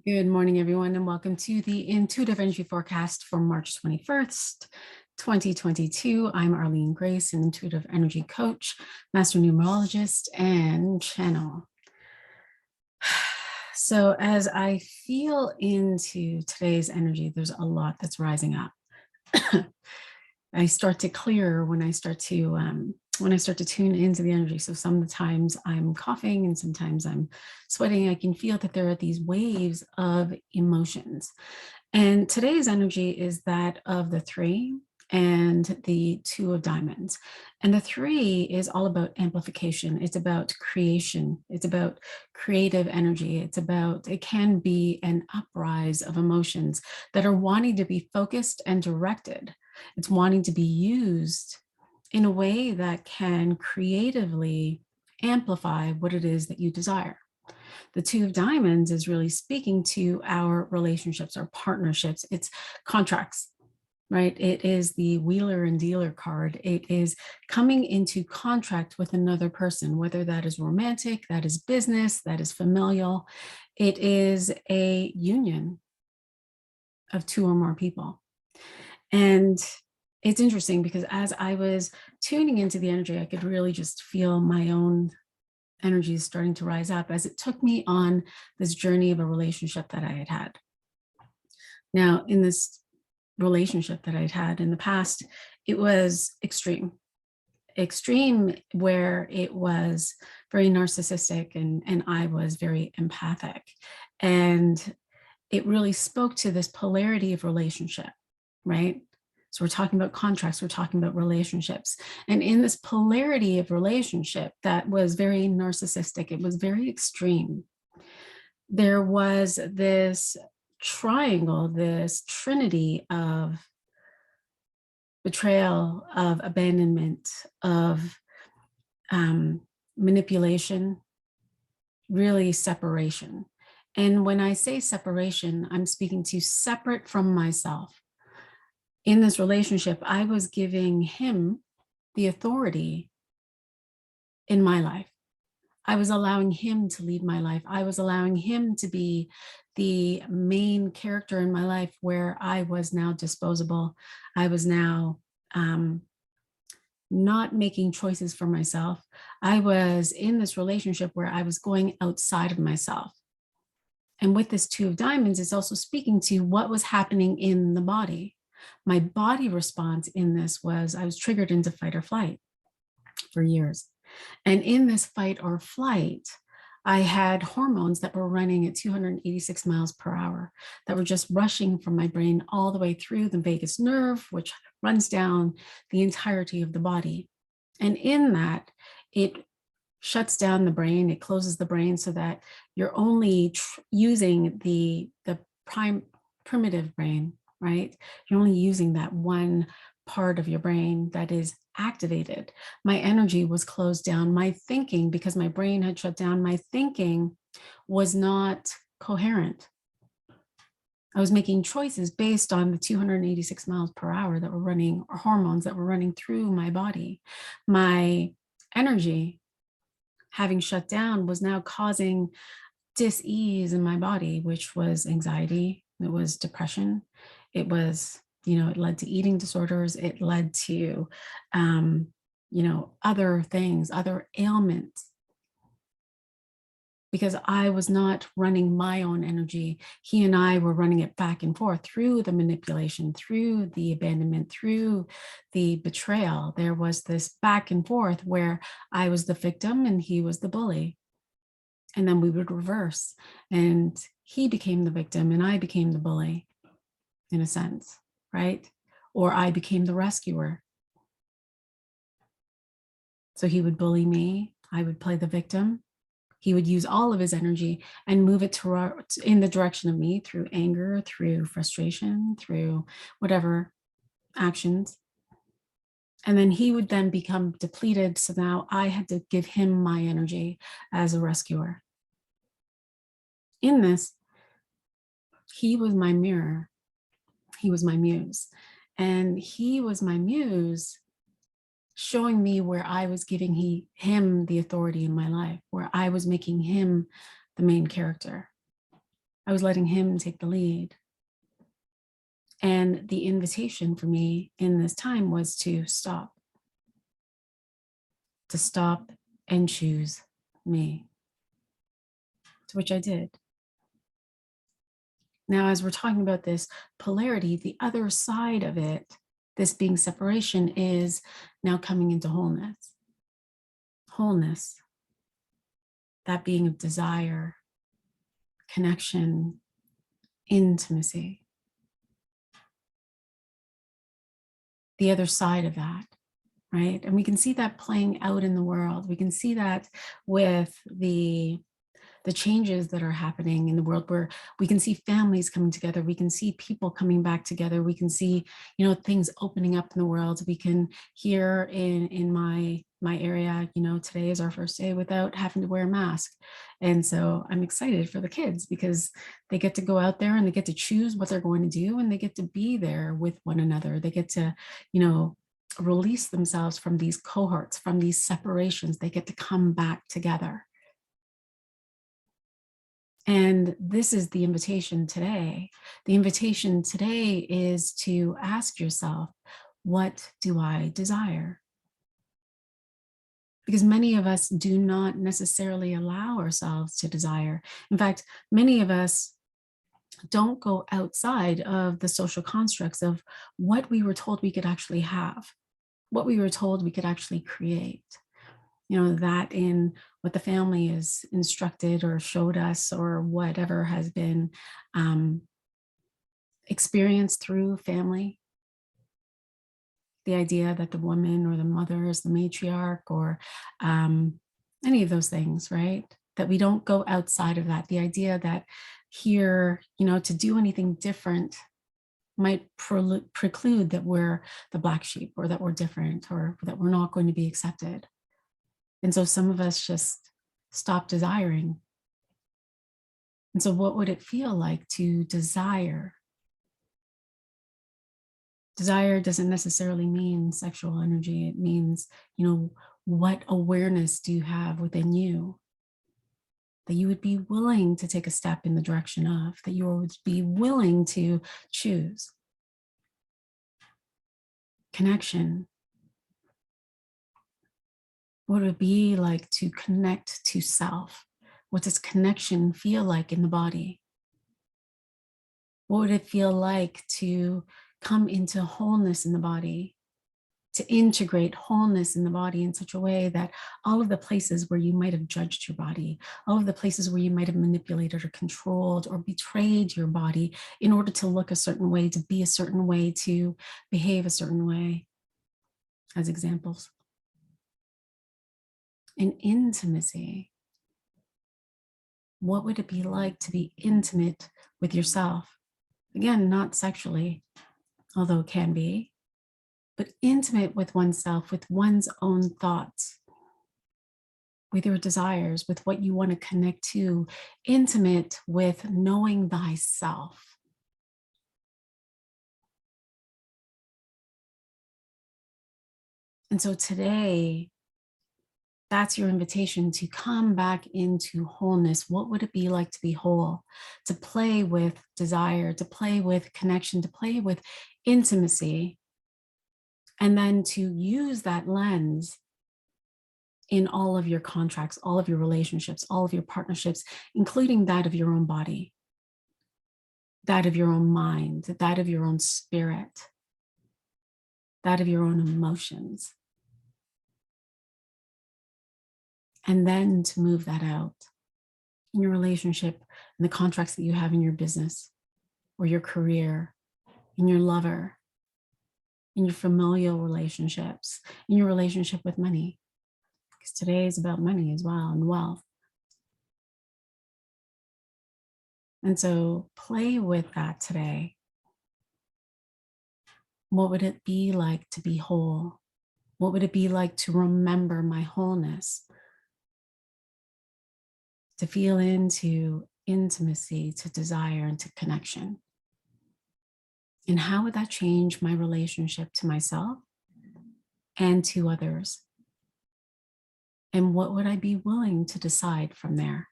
Good morning, everyone, and welcome to the Intuitive Energy Forecast for March 21st, 2022. I'm Arlene Grace, an intuitive energy coach, master numerologist, and channel. So, as I feel into today's energy, there's a lot that's rising up. I start to clear when I start to tune into the energy. So sometimes I'm coughing and sometimes I'm sweating. I can feel that there are these waves of emotions. And today's energy is that of the three and the two of diamonds. And the three is all about amplification. It's about creation. It's about creative energy. It can be an uprise of emotions that are wanting to be focused and directed. It's wanting to be used in a way that can creatively amplify what it is that you desire. The two of diamonds is really speaking to our relationships, our partnerships, it's contracts, right? It is the wheeler and dealer card. It is coming into contract with another person, whether that is romantic, that is business, that is familial. It is a union of two or more people. And it's interesting because as I was tuning into the energy, I could really just feel my own energies starting to rise up as it took me on this journey of a relationship that I had had. Now, in this relationship that I'd had in the past, it was extreme where it was very narcissistic and I was very empathic. And it really spoke to this polarity of relationship, right? So we're talking about contracts, we're talking about relationships. And in this polarity of relationship that was very narcissistic, it was very extreme. There was this triangle, this trinity of betrayal, of abandonment, of manipulation, really separation. And when I say separation, I'm speaking to separate from myself. In this relationship, I was giving him the authority in my life. I was allowing him to lead my life. I was allowing him to be the main character in my life where I was now disposable. I was now not making choices for myself. I was in this relationship where I was going outside of myself. And with this two of diamonds, it's also speaking to what was happening in the body. My body response in this was I was triggered into fight or flight for years. And in this fight or flight, I had hormones that were running at 286 miles per hour that were just rushing from my brain all the way through the vagus nerve, which runs down the entirety of the body. And in that, it shuts down the brain, it closes the brain so that you're only using the primitive brain, right? You're only using that one part of your brain that is activated. My energy was closed down. My thinking, because my brain had shut down, my thinking was not coherent. I was making choices based on the 286 miles per hour that were running, or hormones that were running through my body. My energy, having shut down, was now causing dis-ease in my body, which was anxiety, it was depression, it was, it led to eating disorders, it led to, other things, other ailments, because I was not running my own energy. He and I were running it back and forth through the manipulation, through the abandonment, through the betrayal. There was this back and forth where I was the victim and he was the bully. And then we would reverse, and he became the victim and I became the bully, in a sense, right? Or I became the rescuer. So he would bully me, I would play the victim. He would use all of his energy and move it in the direction of me through anger, through frustration, through whatever actions. And then he would then become depleted. So now I had to give him my energy as a rescuer. In this, he was my mirror. He was my muse. And he was my muse showing me where I was giving him the authority in my life, where I was making him the main character. I was letting him take the lead. And the invitation for me in this time was to stop and choose me, to which I did. Now, as we're talking about this polarity, the other side of it, this being separation, is now coming into wholeness. Wholeness, that being of desire, connection, intimacy. The other side of that, right? And we can see that playing out in the world. We can see that with the changes that are happening in the world, where we can see families coming together, we can see people coming back together, we can see, things opening up in the world. We can hear in my area, today is our first day without having to wear a mask. And so I'm excited for the kids because they get to go out there and they get to choose what they're going to do, and they get to be there with one another. They get to, release themselves from these cohorts, from these separations. They get to come back together. And this is the invitation today. The invitation today is to ask yourself, what do I desire? Because many of us do not necessarily allow ourselves to desire. In fact, many of us don't go outside of the social constructs of what we were told we could actually have, what we were told we could actually create. That in what the family is instructed or showed us, or whatever has been experienced through family. The idea that the woman or the mother is the matriarch, or any of those things, right? That we don't go outside of that. The idea that here, to do anything different might preclude that we're the black sheep, or that we're different, or that we're not going to be accepted. And so some of us just stop desiring. And so what would it feel like to desire? Desire doesn't necessarily mean sexual energy. It means, what awareness do you have within you that you would be willing to take a step in the direction of, that you would be willing to choose? Connection. What would it be like to connect to self? What does connection feel like in the body? What would it feel like to come into wholeness in the body, to integrate wholeness in the body in such a way that all of the places where you might have judged your body, all of the places where you might have manipulated or controlled or betrayed your body in order to look a certain way, to be a certain way, to behave a certain way, as examples. In intimacy, what would it be like to be intimate with yourself? Again, not sexually, although it can be, but intimate with oneself, with one's own thoughts, with your desires, with what you want to connect to, intimate with knowing thyself. And so today, that's your invitation to come back into wholeness. What would it be like to be whole? To play with desire, to play with connection, to play with intimacy, and then to use that lens in all of your contracts, all of your relationships, all of your partnerships, including that of your own body, that of your own mind, that of your own spirit, that of your own emotions. And then to move that out in your relationship and the contracts that you have in your business or your career, in your lover, in your familial relationships, in your relationship with money. Because today is about money as well, and wealth. And so play with that today. What would it be like to be whole? What would it be like to remember my wholeness? To feel into intimacy, to desire, and to connection. And how would that change my relationship to myself and to others? And what would I be willing to decide from there?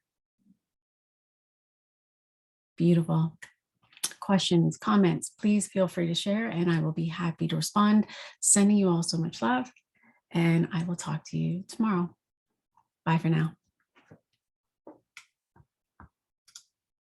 Beautiful. Questions, comments, please feel free to share and I will be happy to respond. Sending you all so much love, and I will talk to you tomorrow. Bye for now.